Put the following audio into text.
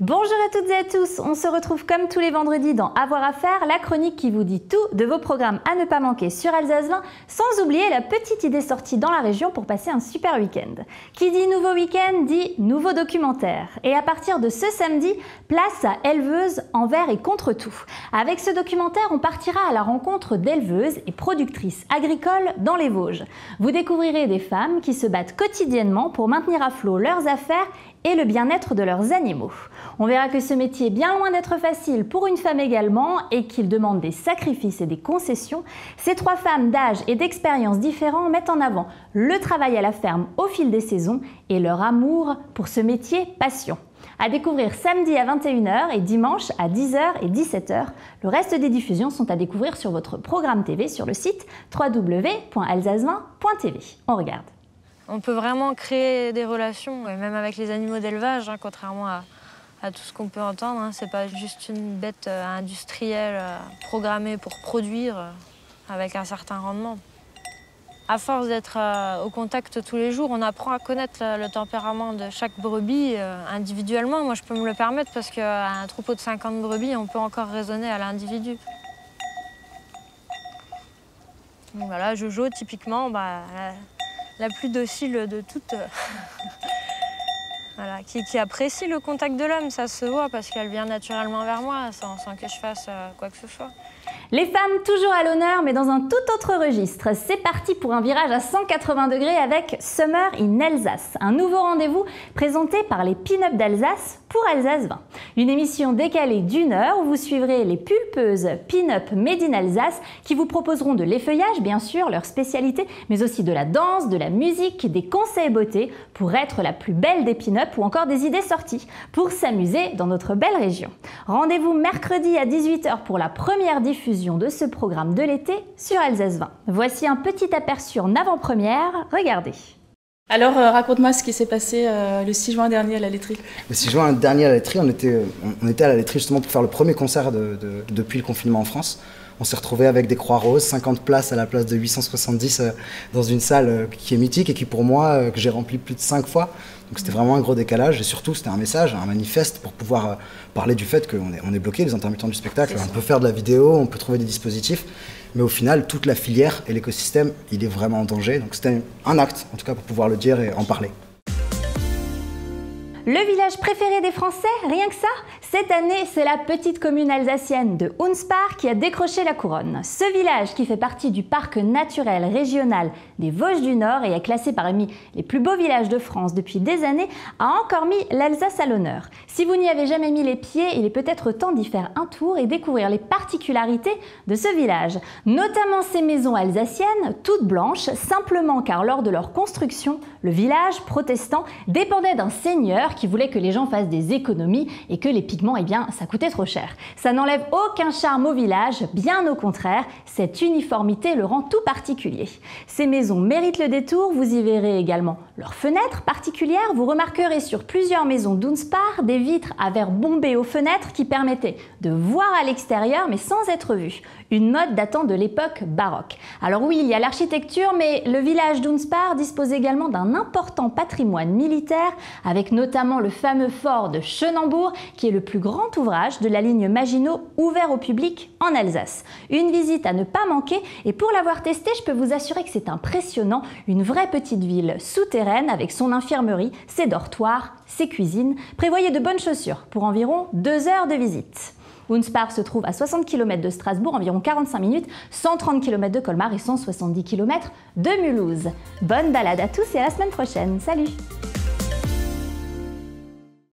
Bonjour à toutes et à tous, on se retrouve comme tous les vendredis dans Avoir à faire, la chronique qui vous dit tout de vos programmes à ne pas manquer sur Alsace 20, sans oublier la petite idée sortie dans la région pour passer un super week-end. Qui dit nouveau week-end dit nouveau documentaire. Et à partir de ce samedi, place à Éleveuses envers et contre tout. Avec ce documentaire, on partira à la rencontre d'éleveuses et productrices agricoles dans les Vosges. Vous découvrirez des femmes qui se battent quotidiennement pour maintenir à flot leurs affaires et le bien-être de leurs animaux. On verra que ce métier est bien loin d'être facile pour une femme également et qu'il demande des sacrifices et des concessions. Ces trois femmes d'âge et d'expérience différents mettent en avant le travail à la ferme au fil des saisons et leur amour pour ce métier passion. À découvrir samedi à 21 h et dimanche à 10 h et 17 h. Le reste des diffusions sont à découvrir sur votre programme TV sur le site www.alsace20.tv. On regarde. On peut vraiment créer des relations, même avec les animaux d'élevage, contrairement à tout ce qu'on peut entendre. C'est pas juste une bête industrielle programmée pour produire avec un certain rendement. À force d'être au contact tous les jours, on apprend à connaître le tempérament de chaque brebis individuellement. Moi, je peux me le permettre parce qu'un troupeau de 50 brebis, on peut encore raisonner à l'individu. Voilà, Jojo, typiquement, la plus docile de toutes, voilà, qui apprécie le contact de l'homme, ça se voit parce qu'elle vient naturellement vers moi sans que je fasse quoi que ce soit. Les femmes toujours à l'honneur, mais dans un tout autre registre. C'est parti pour un virage à 180 degrés avec Summer in Alsace, un nouveau rendez-vous présenté par les pin-up d'Alsace pour Alsace 20. Une émission décalée d'1 heure où vous suivrez les pulpeuses pin-up made in Alsace qui vous proposeront de l'effeuillage, bien sûr, leur spécialité, mais aussi de la danse, de la musique, des conseils beauté pour être la plus belle des pin-up ou encore des idées sorties pour s'amuser dans notre belle région. Rendez-vous mercredi à 18 h pour la première diffusion de ce programme de l'été sur Alsace 20. Voici un petit aperçu en avant-première, regardez. Alors raconte-moi ce qui s'est passé le 6 juin dernier à la laiterie. Le 6 juin dernier à la laiterie, on était à la laiterie justement pour faire le premier concert depuis le confinement en France. On s'est retrouvé avec des croix roses, 50 places à la place de 870 dans une salle qui est mythique et qui pour moi, que j'ai rempli plus de 5 fois. Donc c'était vraiment un gros décalage et surtout c'était un message, un manifeste pour pouvoir parler du fait qu'on est bloqué, les intermittents du spectacle. On peut faire de la vidéo, on peut trouver des dispositifs, mais au final toute la filière et l'écosystème, il est vraiment en danger. Donc c'était un acte en tout cas pour pouvoir le dire et en parler. Le village préféré des Français, rien que ça? Cette année, c'est la petite commune alsacienne de Hunspach qui a décroché la couronne. Ce village, qui fait partie du parc naturel régional des Vosges du Nord et est classé parmi les plus beaux villages de France depuis des années, a encore mis l'Alsace à l'honneur. Si vous n'y avez jamais mis les pieds, il est peut-être temps d'y faire un tour et découvrir les particularités de ce village. Notamment ses maisons alsaciennes, toutes blanches, simplement car lors de leur construction, le village protestant dépendait d'un seigneur qui voulait que les gens fassent des économies et que les pigments, ça coûtait trop cher. Ça n'enlève aucun charme au village, bien au contraire, cette uniformité le rend tout particulier. Ces maisons méritent le détour, vous y verrez également leurs fenêtres particulières. Vous remarquerez sur plusieurs maisons d'Hunspach des vitres à verre bombé aux fenêtres qui permettaient de voir à l'extérieur mais sans être vu. Une mode datant de l'époque baroque. Alors oui, il y a l'architecture, mais le village d'Hunspach dispose également d'un important patrimoine militaire avec notamment le fameux fort de Schönenbourg qui est le plus grand ouvrage de la ligne Maginot ouvert au public en Alsace. Une visite à ne pas manquer et pour l'avoir testé, je peux vous assurer que c'est impressionnant, une vraie petite ville souterraine avec son infirmerie, ses dortoirs, ses cuisines. Prévoyez de bonnes chaussures pour environ 2 heures de visite. Hunspach se trouve à 60 km de Strasbourg, environ 45 minutes, 130 km de Colmar et 170 km de Mulhouse. Bonne balade à tous et à la semaine prochaine. Salut!